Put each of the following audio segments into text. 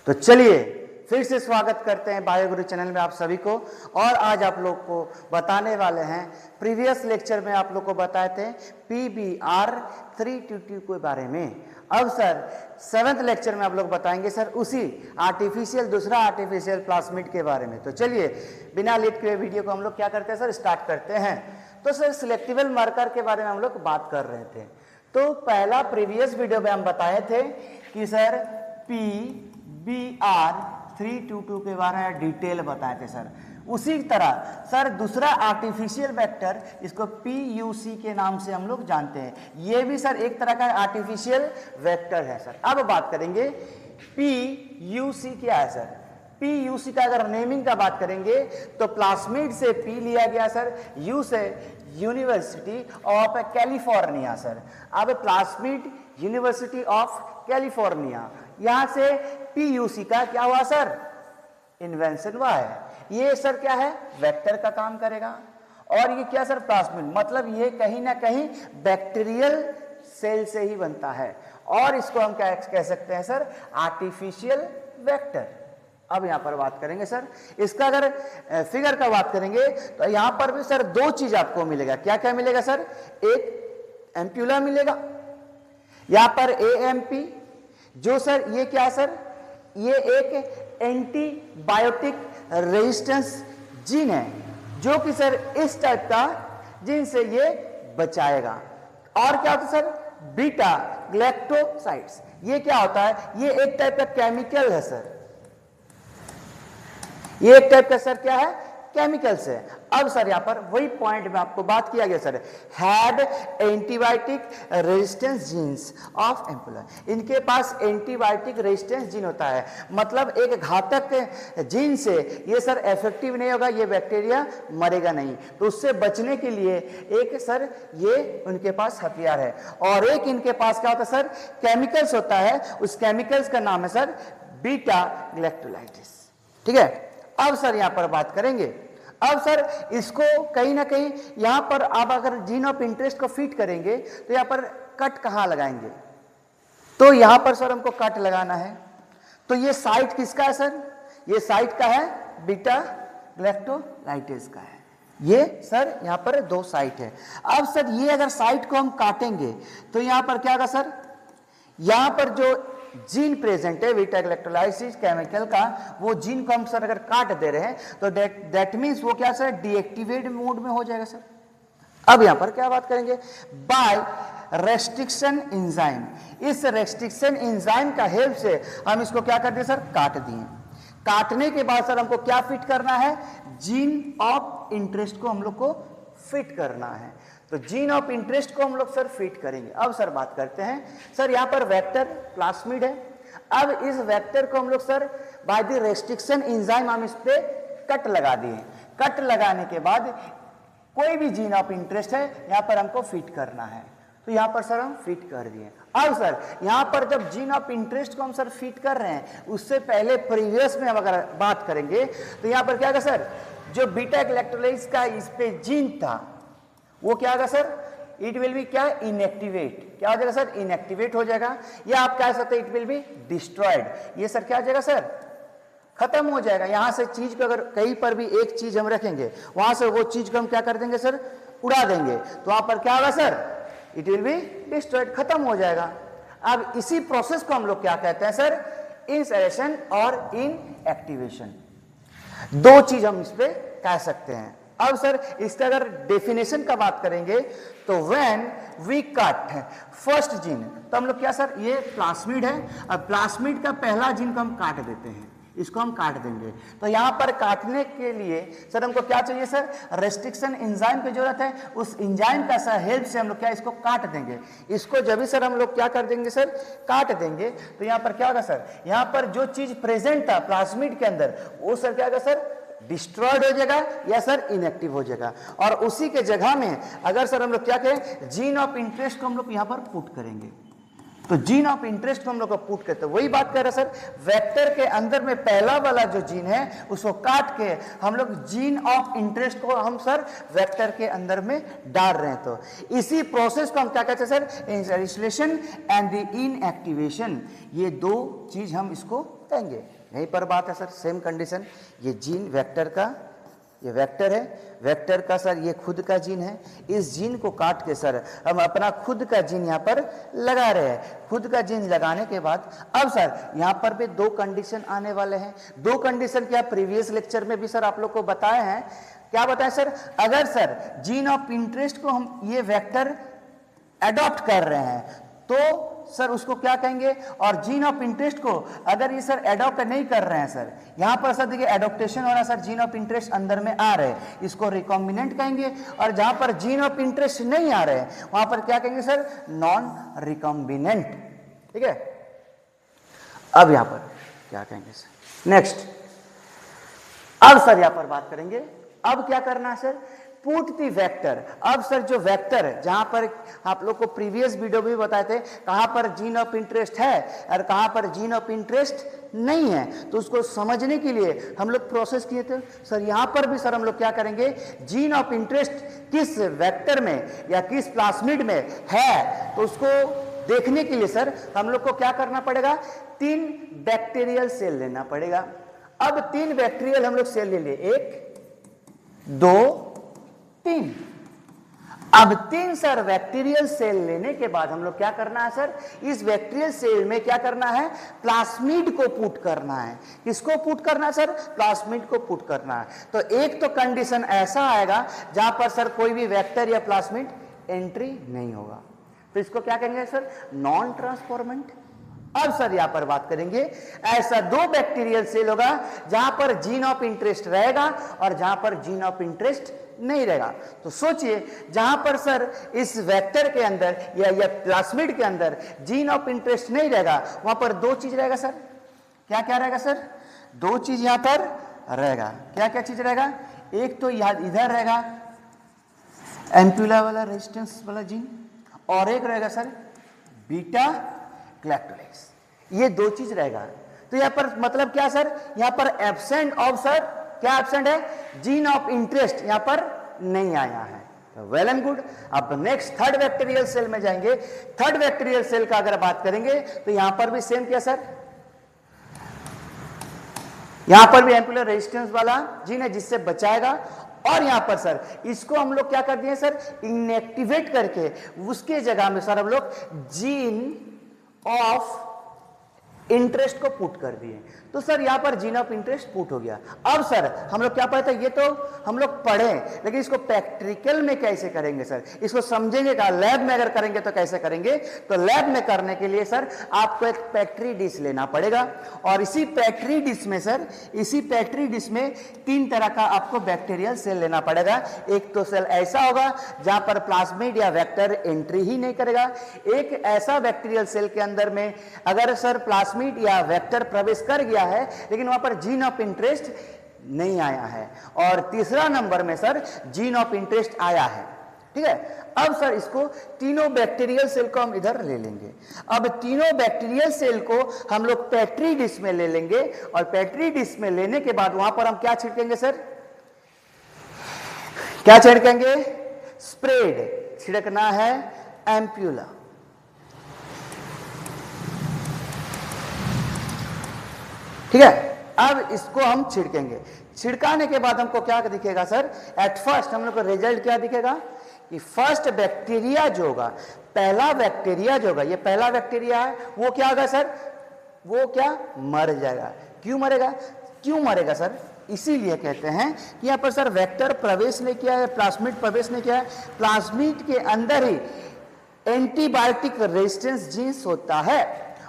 तो चलिए फिर से स्वागत करते हैं बायोगुरु चैनल में आप सभी को। और आज आप लोग को बताने वाले हैं, प्रीवियस लेक्चर में आप लोग को बताए थे PBR 322 के बारे में। अब सर 7th लेक्चर में आप लोग बताएंगे सर उसी दूसरा आर्टिफिशियल प्लाज्मिड के बारे में। तो चलिए बिना लेट के वीडियो को हम लोग क्या करते हैं सर, स्टार्ट करते हैं। तो सर सिलेक्टिबल मार्कर के बारे में हम लोग बात कर रहे थे। तो पहला प्रीवियस वीडियो में हम बताए थे कि सर PBR 322 के बारे में डिटेल बताए थे सर। उसी तरह सर दूसरा आर्टिफिशियल वेक्टर, इसको PUC के नाम से हम लोग जानते हैं। ये भी सर एक तरह का आर्टिफिशियल वेक्टर है सर। अब बात करेंगे PUC क्या है सर। PUC का अगर नेमिंग का बात करेंगे तो प्लाज्मिड से P लिया गया सर, U से यूनिवर्सिटी ऑफ कैलिफोर्निया सर। अब प्लाज्मिड यूनिवर्सिटी ऑफ कैलिफोर्निया, यहां से PUC का क्या हुआ सर, इन्वेंशन हुआ है। ये सर क्या है, वेक्टर का काम करेगा। और ये क्या सर, प्लाज्मिड, मतलब ये कहीं ना कहीं बैक्टीरियल सेल से ही बनता है और इसको हम क्या कह सकते हैं सर, आर्टिफिशियल वेक्टर। अब यहां पर बात करेंगे सर, इसका अगर फिगर का बात करेंगे तो यहां पर भी सर दो चीज आपको मिलेगा। क्या क्या मिलेगा सर, एक एम्प्यूला मिलेगा, यहां पर AMP, जो सर ये क्या है सर, ये एक एंटीबायोटिक रेजिस्टेंस जीन है, जो कि सर इस टाइप का जीन से ये बचाएगा। और क्या होता है सर, बीटा ग्लैक्टोसाइड्स, ये क्या होता है, ये एक टाइप का केमिकल है सर। ये एक टाइप का सर क्या है, केमिकल्स है। अब सर यहां पर वही पॉइंट में आपको बात किया गया sir, had antibiotic resistance jeans of ampulla. इनके पास एंटीबायोटिक रेजिस्टेंस जीन होता है, मतलब एक घातक जीन से ये सर इफेक्टिव नहीं होगा, ये बैक्टीरिया मरेगा नहीं। तो उससे बचने के लिए एक सर ये उनके पास हथियार है। और एक इनके पास क्या होता है सर, केमिकल्स होता है, उस केमिकल्स का नाम है सर बीटा ग्लैक्टोलाइटिस। ठीक है। अब सर यहां पर बात करेंगे, अब सर इसको कहीं ना कहीं यहां पर आप अगर जीन ऑफ इंटरेस्ट को फिट करेंगे तो यहां पर कट कहां लगाएंगे, तो यहां पर सर हमको कट लगाना है। तो ये साइट किसका है सर, ये साइट का है बीटा ग्लैक्टोलाइटिस का है। ये सर यहां पर दो साइट है। अब सर ये अगर साइट को हम काटेंगे तो यहां पर क्या होगा सर, यहां पर जो जीन प्रेजेंट है बीटा ग्लैक्टोलाइसिस केमिकल का, वो जीन को हम सर अगर काट दे रहे हैं तो दैट मींस वो क्या सर, डीएक्टिवेट मोड में हो जाएगा सर। अब यहां पर क्या बात करेंगे, बाय रेस्ट्रिक्शन एंजाइम। इस रेस्ट्रिक्शन एंजाइम का हेल्प से हम इसको क्या कर दिए सर, काट दिए। काटने के बाद सर हमको क्या फिट करना है, जीन ऑफ इंटरेस्ट को हम लोग को फिट करना है। तो जीन ऑफ इंटरेस्ट को हम लोग सर फिट करेंगे। अब सर बात करते हैं सर, यहां पर वेक्टर प्लाज्मिड है। अब इस वेक्टर को हम लोग sir by the restriction enzyme हम इस पे कट लगा दिए। कट लगाने के बाद कोई भी जीन ऑफ इंटरेस्ट है यहां पर हमको फिट करना है, तो यहां पर सर हम फिट कर दिए। अब सर यहां पर जब जीन ऑफ इंटरेस्ट को हम सर फिट कर रहे हैं, उससे पहले प्रीवियस में हम अगर बात करेंगे तो यहां पर क्या होगा सर, जो बीटा ग्लैक्टोलाइसिस का इस पे जीन था वो क्या होगा सर, इट विल बी क्या, इनएक्टिवेट। क्या हो जाएगा सर, इनएक्टिवेट हो जाएगा, या आप कह सकते हैं इट विल बी डिस्ट्रॉयड। ये सर क्या हो जाएगा सर, खत्म हो जाएगा। यहां से चीज को अगर कहीं पर भी एक चीज हम रखेंगे, वहां से वो चीज को हम क्या कर देंगे सर, उड़ा देंगे, तो वहां पर क्या होगा sir, it will be destroyed, खत्म हो जाएगा। अब इसी प्रोसेस को हम लोग क्या कहते हैं सर, इनसरेशन और इनएक्टिवेशन। दो चीज हम इस पे कह सकते हैं। अब सर इसका अगर डेफिनेशन का बात करेंगे तो when we cut first gene, तो हम लोग क्या सर, ये प्लाज्मिड है, अब प्लाज्मिड का पहला जीन को हम काट देते हैं, इसको हम काट देंगे। तो यहां पर काटने के लिए सर हमको क्या चाहिए सर, रेस्ट्रिक्शन एंजाइम की जरूरत है। उस एंजाइम का सर हेल्प से हम लोग क्या इसको काट देंगे। इसको जब भी सर हम लोग क्या कर देंगे सर, काट देंगे, तो यहां पर क्या होगा सर, यहां पर जो चीज प्रेजेंट था प्लाज्मिड के अंदर वो सर क्या होगा सर, डिस्ट्रॉयड हो जाएगा या सर इनएक्टिव हो जाएगा। और उसी के जगह में अगर सर हम लोग क्या करें, जीन ऑफ इंटरेस्ट को हम लोग यहां पर पुट करेंगे। तो जीन ऑफ इंटरेस्ट को हम लोग को पुट करते हैं, वही बात कर रहे हैं सर, वेक्टर के अंदर में पहला वाला जो जीन है उसको काट के हम लोग जीन ऑफ इंटरेस्ट को हम सर वेक्टर के अंदर में डाल रहे हैं। तो इसी प्रोसेस को हम क्या कहते हैं sir, installation and the inactivation, ये दो चीज हम इसको कहेंगे। यहीं पर बात है सर, सेम कंडीशन, ये जीन वेक्टर का, ये वेक्टर है, वेक्टर का सर ये खुद का जीन है, इस जीन को काट के सर हम अपना खुद का जीन यहाँ पर लगा रहे हैं। खुद का जीन लगाने के बाद अब सर यहाँ पर भी दो कंडीशन आने वाले हैं। दो कंडीशन क्या प्रीवियस लेक्चर में भी सर आप लोग को बताए हैं, क्या बताएं सर, अगर सर जीन ऑफ इंटरेस्ट को हम ये वेक्टर एडॉप्ट कर रहे हैं तो सर उसको क्या कहेंगे, और जीन ऑफ इंटरेस्ट को अगर ये सर एडॉप्ट नहीं कर रहे हैं सर, यहां पर सर देखिए एडॉप्टेशन हो रहा है सर, जीन ऑफ इंटरेस्ट अंदर में आ रहे हैं, इसको रिकॉम्बिनेंट कहेंगे। और जहां पर जीन ऑफ इंटरेस्ट नहीं आ रहे हैं वहां पर क्या कहेंगे सर, नॉन रिकॉम्बिनेंट। ठीक है, अब यहां पर क्या कहेंगे सर, नेक्स्ट अब सर यहां पर बात करेंगे, अब क्या करना है सर, पुट द वेक्टर। अब सर जो वेक्टर जहां पर आप लोग को प्रीवियस वीडियो में बताए थे कहां पर जीन ऑफ इंटरेस्ट है और कहां पर जीन ऑफ इंटरेस्ट नहीं है, तो उसको समझने के लिए हम लोग प्रोसेस किए थे सर। यहां पर भी सर हम लोग क्या करेंगे, जीन ऑफ इंटरेस्ट किस वेक्टर में या किस प्लास्मिड में है, तो उसको देखने के लिए सर हम लोग को क्या करना पड़ेगा, 3 बैक्टीरियल सेल लेना पड़ेगा। अब 3 बैक्टीरियल हम लोग सेल ले लिए, 1 2 3। अब 3 सर बैक्टीरियल सेल लेने के बाद हम लोग क्या करना है सर, इस बैक्टीरियल सेल में क्या करना है, प्लास्मिड को पुट करना है। किसको पुट करना है सर, प्लास्मिड को पुट करना है। तो एक तो कंडीशन ऐसा आएगा जहां पर सर कोई भी वेक्टर या प्लास्मिड एंट्री नहीं होगा, तो इसको क्या कहेंगे सर, नॉन ट्रांसफॉर्मेंट। अब सर यहां पर बात करेंगे, ऐसा 2 बैक्टीरियल सेल होगा जहां पर जीन ऑफ इंटरेस्ट रहेगा और जहां पर जीन ऑफ इंटरेस्ट नहीं रहेगा। तो सोचिए जहां पर सर इस वेक्टर के अंदर या प्लास्मिड के अंदर जीन ऑफ इंटरेस्ट नहीं रहेगा, वहां पर 2 चीज रहेगा सर, क्या क्या रहेगा सर, 2 चीज यहां पर रहेगा। क्या क्या चीज रहेगा, एक तो इधर रहेगा एम्पुला वाला रेजिस्टेंस वाला जीन, और एक रहेगा सर बीटा ग्लैक्टोलेस, ये 2 चीज रहेगा। तो यहां पर मतलब क्या सर, यहां पर एब्सेंट ऑफ सर, क्या एब्सेंट है, जीन ऑफ इंटरेस्ट यहां पर नहीं आया है। तो वेल एंड गुड। अब नेक्स्ट 3rd बैक्टीरियल सेल में जाएंगे। 3rd बैक्टीरियल सेल का अगर बात करेंगे तो यहां पर भी सेम क्या सर, यहां पर भी एम्पुलर रेजिस्टेंस वाला जीन है जिससे बचाएगा, और यहां पर सर इसको हम लोग क्या कर दिए सर, इनएक्टिवेट करके उसके जगह में सर हम लोग जीन ऑफ इंटरेस्ट को पुट कर दिए। तो सर यहां पर जीन ऑफ इंटरेस्ट पुट हो गया। अब सर हम लोग क्या पढ़ते हैं, ये तो हम लोग पढ़े, लेकिन इसको प्रैक्टिकल में कैसे करेंगे सर, इसको समझेंगे का लैब में अगर करेंगे तो कैसे करेंगे, तो लैब में करने के लिए सर आपको एक पेट्री डिश लेना पड़ेगा, और इसी पेट्री डिश में सर, इसी पेट्री डिश में 3 तरह का आपको बैक्टीरियल सेल लेना पड़ेगा। एक तो सेल ऐसा होगा जहां पर प्लाज्मिड या वेक्टर एंट्री ही नहीं करेगा, एक ऐसा बैक्टीरियल सेल के अंदर में अगर सर प्लाज्मिड या वेक्टर प्रवेश कर गया है लेकिन वहां पर जीन ऑफ इंटरेस्ट नहीं आया है, और तीसरा नंबर में सर जीन ऑफ इंटरेस्ट आया है। ठीक है, अब सर इसको तीनों बैक्टीरियल सेल को हम इधर ले लेंगे। अब तीनों बैक्टीरियल सेल को हम लोग पेट्री डिश में ले लेंगे, और पेट्री डिश में लेने के बाद वहां पर हम क्या छिड़केंगे सर, क्या छिड़केंगे, स्प्रेड छिड़कना है एम्प्यूला। ठीक है, अब इसको हम छिड़केंगे। छिड़काने के बाद हमको क्या दिखेगा सर, एट फर्स्ट हम लोग को रिजल्ट क्या दिखेगा कि फर्स्ट बैक्टीरिया जो होगा, पहला बैक्टीरिया जो होगा, ये पहला बैक्टीरिया है, वो क्या होगा सर, वो क्या मर जाएगा। क्यों मरेगा, क्यों मरेगा सर, इसीलिए कहते हैं कि यहाँ पर सर वेक्टर प्रवेश नहीं किया है, प्लाज्मिड प्रवेश नहीं किया है, प्लाज्मिड के अंदर ही एंटीबायोटिक रेजिस्टेंस जीन्स होता है,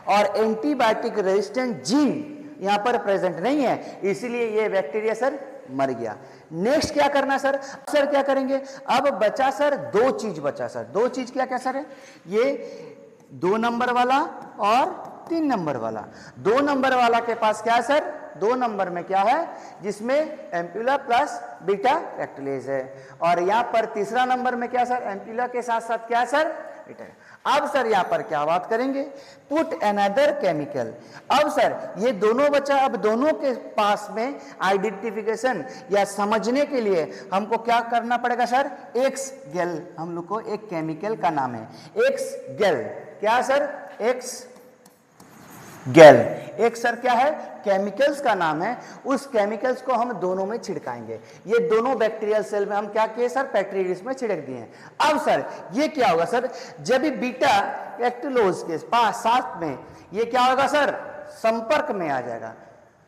और एंटीबायोटिक रेजिस्टेंट जीन यहां पर प्रेजेंट नहीं है, इसीलिए ये बैक्टीरिया सर मर गया। नेक्स्ट क्या करना सर, क्या करेंगे, अब बचा सर 2 चीज बचा सर, 2 चीज क्या क्या सर है, ये 2 नंबर वाला और 3 नंबर वाला। 2 नंबर वाला के पास क्या है सर, 2 नंबर में क्या है, जिसमें एम्प्यूला प्लस बीटा ग्लैक्टोलेज है, और यहां पर तीसरा नंबर में क्या सर, एम्प्यूला के साथ साथ क्या है सर, बीटा। अब सर यहाँ पर क्या बात करेंगे, पुट अनदर केमिकल। अब सर ये दोनों बचा, अब दोनों के पास में आइडेंटिफिकेशन या समझने के लिए हमको क्या करना पड़ेगा सर, एक्स गेल, हम लोग को एक केमिकल का नाम है एक्स गेल। क्या सर, एक्स गेल एक सर क्या है, केमिकल्स का नाम है। उस केमिकल्स को हम दोनों में छिड़काएंगे। ये दोनों बैक्टीरियल सेल में हम क्या किए सर, पेट्रीडिस में छिड़क दिए। अब सर ये क्या होगा सर, जब भी बीटा एक्टिलोज के पास साथ में ये क्या होगा सर, संपर्क में आ जाएगा,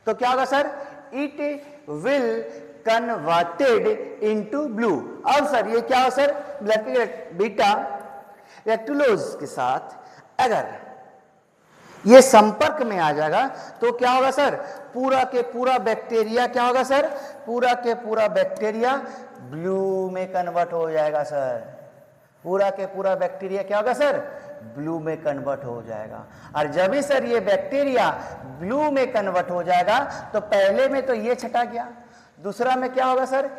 तो क्या होगा sir, it will converted into blue. अब सर ये क्या होगा सर, बीटा एक्टिलोज के साथ अगर ये संपर्क में आ जाएगा तो क्या होगा सर, पूरा के पूरा बैक्टीरिया क्या होगा सर, पूरा के पूरा बैक्टीरिया ब्लू में कन्वर्ट हो जाएगा सर। पूरा के पूरा बैक्टीरिया क्या होगा सर, ब्लू में कन्वर्ट हो जाएगा। और जब भी सर ये बैक्टीरिया ब्लू में कन्वर्ट हो जाएगा तो पहले में तो ये छटा गया, दूसरा में क्या होगा सर,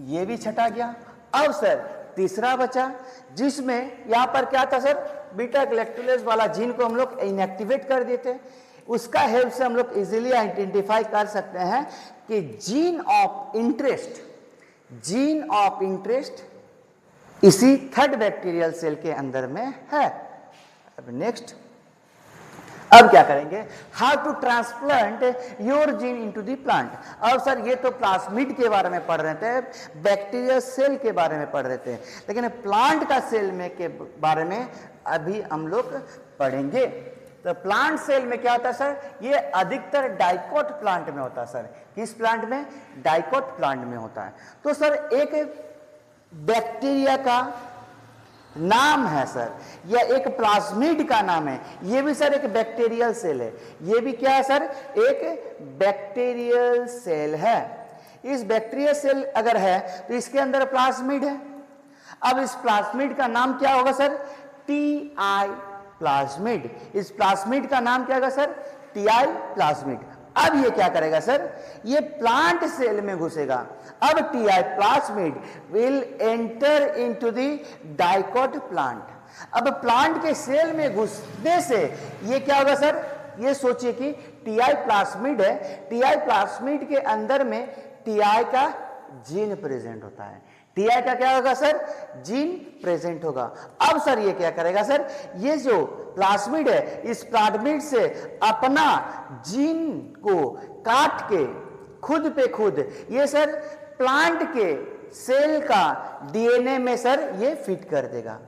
ये भी छटा गया। अब सर तीसरा बचा, जिसमें यहां पर क्या था सर, बीटा ग्लैक्टोलेज वाला जीन को हम लोग इनएक्टिवेट कर देते। उसका हेल्प से हम लोग इजीली आइडेंटिफाई कर सकते हैं कि जीन ऑफ इंटरेस्ट इसी थर्ड बैक्टीरियल सेल के अंदर में है। अब नेक्स्ट, अब क्या करेंगे, how to transplant your gene into the plant. अब सर ये तो प्लाज्मिड के बारे में पढ़ रहे थे, बैक्टीरियल सेल के बारे में पढ़ रहे थे, लेकिन प्लांट का सेल में के बारे में अभी हम लोग पढ़ेंगे। तो प्लांट सेल में क्या होता है सर, ये अधिकतर डाइकोट प्लांट में होता है सर। किस प्लांट में, डाइकोट प्लांट में होता है। तो सर एक बैक्टीरिया का नाम है सर, या एक प्लाज्मिड का नाम है, ये भी सर एक बैक्टीरियल सेल है। ये भी क्या है सर, एक बैक्टीरियल सेल है। इस बैक्टीरियल सेल अगर है तो इसके अंदर प्लाज्मिड है। अब इस प्लाज्मिड का नाम क्या होगा सर, टीआई प्लाज्मिड। इस प्लाज्मिड का नाम क्या होगा सर, टीआई प्लाज्मिड। अब ये क्या करेगा सर, ये प्लांट सेल में घुसेगा। अब TI plasmid will enter into the dicot plant. अब प्लांट के सेल में घुसने से ये क्या होगा सर, ये सोचिए कि टीआई प्लाज्मिड है, टीआई प्लाज्मिड के अंदर में टीआई का जीन प्रेजेंट होता है। टीआई का क्या होगा सर, जीन प्रेजेंट होगा। अब सर ये क्या करेगा सर, ये जो प्लाज्मिड है, इस प्लाज्मिड से अपना जीन को काट के खुद पे खुद ये सर प्लांट के सेल का डीएनए में सर ये फिट कर देगा।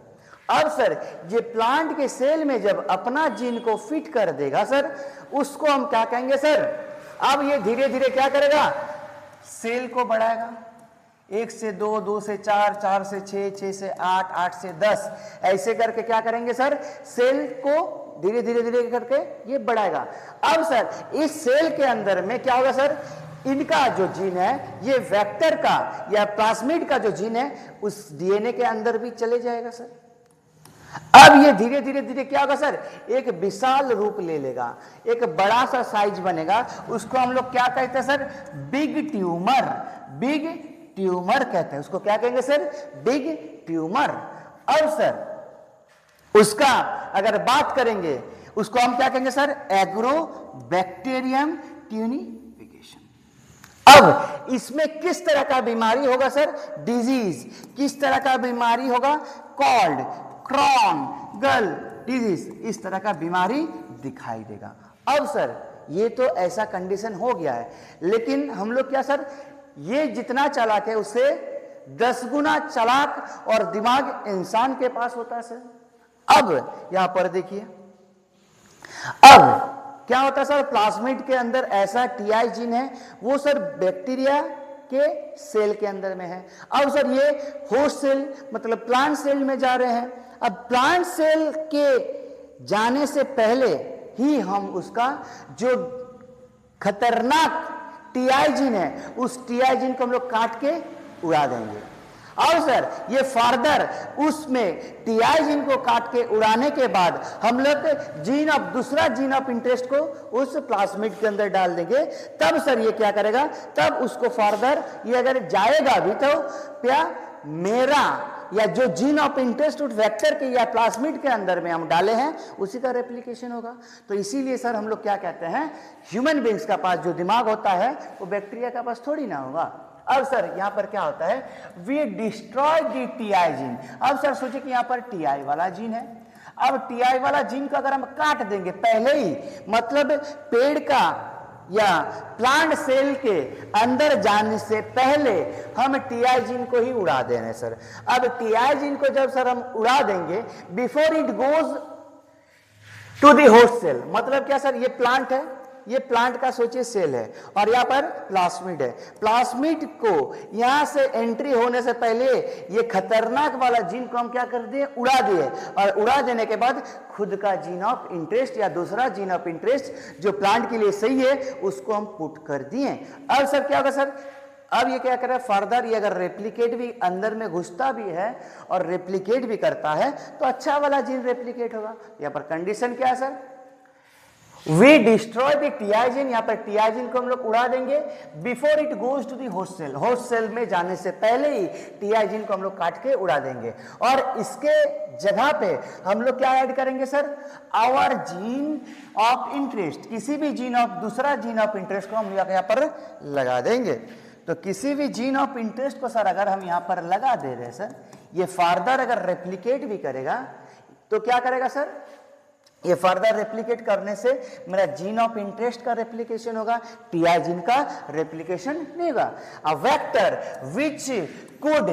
अब सर ये प्लांट के सेल में जब अपना जीन को फिट कर देगा सर, उसको हम क्या कहेंगे सर, अब ये धीरे धीरे क्या करेगा, सेल को बढ़ाएगा। 1 से 2, 2 से 4, 4 से 6, 6 से 8, 8 से 10, ऐसे करके क्या करेंगे सर, सेल को धीरे धीरे धीरे करके ये बढ़ाएगा। अब सर इस सेल के अंदर में क्या होगा सर, इनका जो जीन है, ये वेक्टर का या प्लाज्मिड का जो जीन है, उस डीएनए के अंदर भी चले जाएगा सर। अब ये धीरे धीरे धीरे क्या होगा सर, एक विशाल रूप ले लेगा, एक बड़ा सा साइज बनेगा। उसको हम लोग क्या कहते हैं sir, big tumour. Big tumour कहते हैं उसको, क्या कहेंगे सर, बिग ट्यूमर। अब सर उसका अगर बात करेंगे, उसको हम क्या कहेंगे सर, एग्रोबैक्टीरियम ट्यूनिफिकेशन। अब इसमें किस तरह का बीमारी होगा सर, डिजीज, किस तरह का बीमारी होगा, कॉल्ड क्रॉन गल डिजीज, इस तरह का बीमारी दिखाई देगा। अब सर ये तो ऐसा कंडीशन हो गया है, लेकिन हम लोग क्या सर, ये जितना चालाक है उससे 10 गुना चालाक और दिमाग इंसान के पास होता है सर। अब यहां पर देखिए, अब क्या होता है सर, प्लाज्मिड के अंदर ऐसा टीआई जीन है, वो सर बैक्टीरिया के सेल के अंदर में है। अब सर ये होस्ट सेल मतलब प्लांट सेल में जा रहे हैं। अब प्लांट सेल के जाने से पहले ही हम उसका जो खतरनाक टीआई जीन है, उस टीआई जीन को हम लोग काट के उड़ा देंगे। और सर ये फर्दर उसमें टीआई जीन को काट के उड़ाने के बाद हम लोग जीन ऑफ दूसरा जीन ऑफ इंटरेस्ट को उस प्लाज्मिड के अंदर डाल देंगे। तब सर ये क्या करेगा, तब उसको फर्दर ये अगर जाएगा भी तो क्या मेरा या जो जीन ऑफ इंटरेस्ट उस वेक्टर के या प्लाज्मिड के अंदर में हम डाले हैं उसी का रेप्लिकेशन होगा। तो इसीलिए सर हम लोग क्या कहते हैं, ह्यूमन बींग्स का पास जो दिमाग होता है वो बैक्टीरिया का पास थोड़ी ना होगा। अब सर यहां पर क्या होता है, we destroy the Ti gene. अब सर सोचिए कि यहां पर टीआई वाला जीन है, अब टीआई वाला जीन को अगर हम काट देंगे पहले ही, मतलब पेड़ का या प्लांट सेल के अंदर जाने से पहले हम टीआई जीन को ही उड़ा दे रहे हैं सर। अब टीआई जीन को जब सर हम उड़ा देंगे before it goes to the host cell, मतलब क्या सर, ये प्लांट है, ये प्लांट का सोचिए सेल है और यहाँ पर प्लाज्मिड है। प्लाज्मिड को यहां से एंट्री होने से पहले ये खतरनाक वाला जीन को हम क्या कर दिए, उड़ा दिए, और उड़ा देने के बाद खुद का जीन ऑफ इंटरेस्ट या दूसरा जीन ऑफ इंटरेस्ट जो प्लांट के लिए सही है उसको हम पुट कर दिए। अब सर क्या होगा सर, अब ये क्या कर रहा है, फर्दर ये अगर रेप्लिकेट भी अंदर में घुसता भी है और रेप्लिकेट भी करता है तो अच्छा वाला जीन रेप्लिकेट होगा। यहाँ पर कंडीशन क्या है sir, we destroy the Ti gene, यहाँ पर टीआई जीन को हम लोग उड़ा देंगे before it goes to the host cell, host cell में जाने से पहले ही टीआई जीन को हम लोग काट के उड़ा देंगे। और इसके जगह पे हम लोग क्या ऐड करेंगे sir, our gene of interest, किसी भी जीन ऑफ दूसरा जीन ऑफ इंटरेस्ट को हम यहाँ पर लगा देंगे। तो किसी भी जीन ऑफ इंटरेस्ट को सर अगर हम यहाँ पर लगा दे रहे हैं सर, ये फार्दर अगर रेप्लिकेट भी करेगा तो क्या करेगा सर, ये फर्दर रेप्लिकेट करने से मेरा जीन ऑफ इंटरेस्ट का रेप्लिकेशन होगा, टीआई जीन का रेप्लिकेशन नहीं होगा। अ वेक्टर विच कुड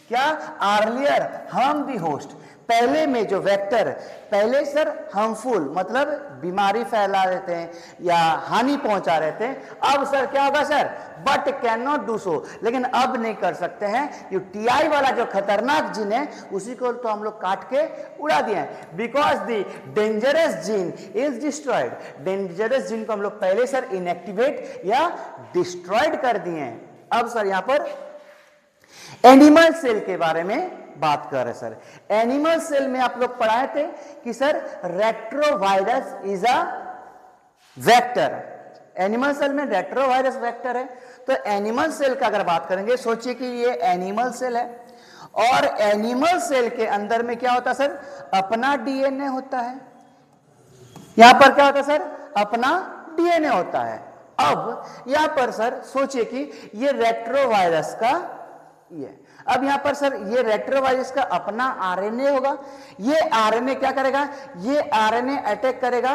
क्या अर्लियर हार्म द होस्ट, पहले में जो वेक्टर पहले सर हार्मफुल मतलब बीमारी फैला देते हैं या हानि पहुंचा रहते हैं, अब सर क्या होगा sir, but can not do so, लेकिन अब नहीं कर सकते हैं। ये टीआई वाला जो खतरनाक जीन है उसी को तो हम लोग काट के उड़ा दिए हैं, because the dangerous gene is destroyed, dangerous gene को हम लोग पहले सर इनएक्टिवेट या डिस्ट्रॉयड कर दिए हैं। अब सर यहां पर एनिमल सेल के बारे में बात कर रहे सर। एनिमल सेल में आप लोग पढ़ाए थे कि sir retrovirus is a vector, animal cell में रेट्रोवायरस वेक्टर है। तो एनिमल सेल का अगर बात करेंगे, सोचिए कि ये एनिमल सेल है और एनिमल सेल के अंदर में क्या होता है सर, अपना डीएनए होता है। यहां पर क्या होता है सर, अपना डीएनए होता है। अब यहां पर सर सोचिए कि ये रेट्रोवायरस का ये, अब यहां पर सर ये रेट्रोवायरस का अपना आरएनए होगा, ये आरएनए क्या करेगा, ये आरएनए अटैक करेगा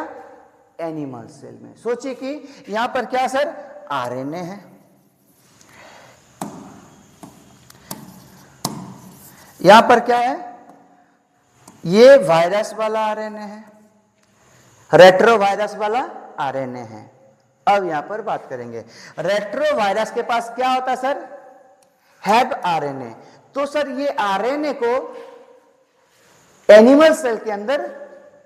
एनिमल सेल में। सोचिए कि यहां पर क्या सर, आरएनए है, यहां पर क्या है, ये वायरस वाला आरएनए है, रेट्रोवायरस वाला आरएनए है। अब यहां पर बात करेंगे, रेट्रोवायरस के पास क्या होता है सर, हैव आरएनए। तो सर ये आरएनए को एनिमल सेल के अंदर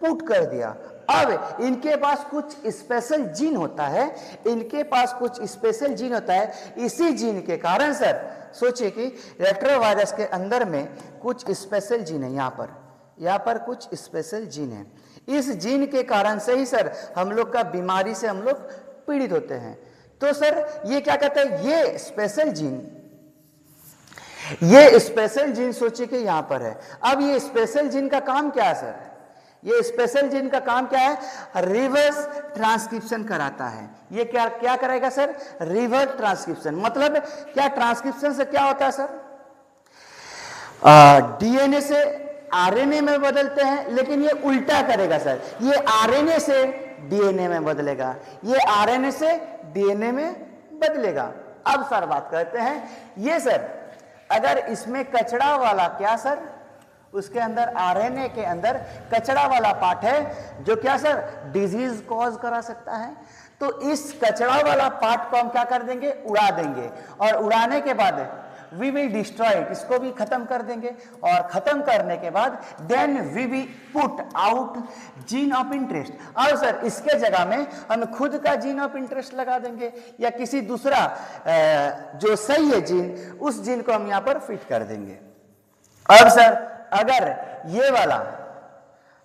पुट कर दिया। अब इनके पास कुछ स्पेशल जीन होता है, इनके पास कुछ स्पेशल जीन होता है, इसी जीन के कारण सर सोचिए कि रेट्रोवायरस के अंदर में कुछ स्पेशल जीन है, यहाँ पर कुछ स्पेशल जीन है। इस जीन के कारण से ही सर हम लोग का बीमारी से हम लोग पीड़ित होते हैं। तो सर ये क्या कहते हैं, ये स्पेशल जीन सोचिए कि यहां पर है। अब ये स्पेशल जीन का काम क्या है सर, ये स्पेशल जीन का काम क्या है, रिवर्स ट्रांसक्रिप्शन कराता है। ये क्या करेगा सर, रिवर्स ट्रांसक्रिप्शन। मतलब क्या, ट्रांसक्रिप्शन से क्या होता है सर, डीएनए से आरएनए में बदलते हैं, लेकिन ये उल्टा करेगा सर, ये आरएनए से डीएनए में बदलेगा, ये आरएनए से डीएनए में बदलेगा। अब सर बात करते हैं, ये सर अगर इसमें कचरा वाला क्या सर, उसके अंदर आरएनए के अंदर कचरा वाला पार्ट है जो क्या सर डिजीज कॉज करा सकता है, तो इस कचरा वाला पार्ट को हम क्या कर देंगे, उड़ा देंगे, और उड़ाने के बाद वी विल डिस्ट्रॉय इट, इसको भी खत्म कर देंगे, और खत्म करने के बाद then we will put out gene of interest. और सर इसके जगह में हम खुद का जीन ऑफ इंटरेस्ट लगा देंगे या किसी दूसरा जो सही है जीन, उस जीन को हम यहाँ पर फिट कर देंगे। अब सर अगर ये वाला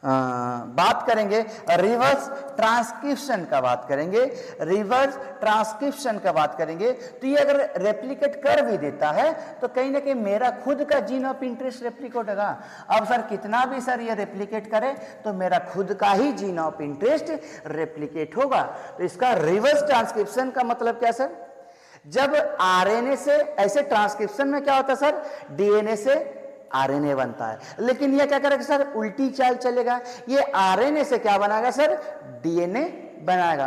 बात करेंगे रिवर्स ट्रांसक्रिप्शन का बात करेंगे, रिवर्स ट्रांसक्रिप्शन का बात करेंगे। तो ये अगर रेप्लिकेट कर भी देता है तो कहीं ना कहीं मेरा खुद का जीन ऑफ इंटरेस्ट रेप्लिकेट होगा। अब सर कितना भी सर ये रेप्लिकेट करे तो मेरा खुद का ही जीन ऑफ इंटरेस्ट रेप्लिकेट होगा। तो इसका रिवर्स ट्रांसक्रिप्शन का मतलब क्या सर, जब आरएनए से, ऐसे ट्रांसक्रिप्शन में क्या होता है सर, डीएनए से आरएनए बनता है, लेकिन ये क्या करेगा सर, उल्टी चाल चलेगा, ये आरएनए से क्या बनाएगा सर, डीएनए बनाएगा।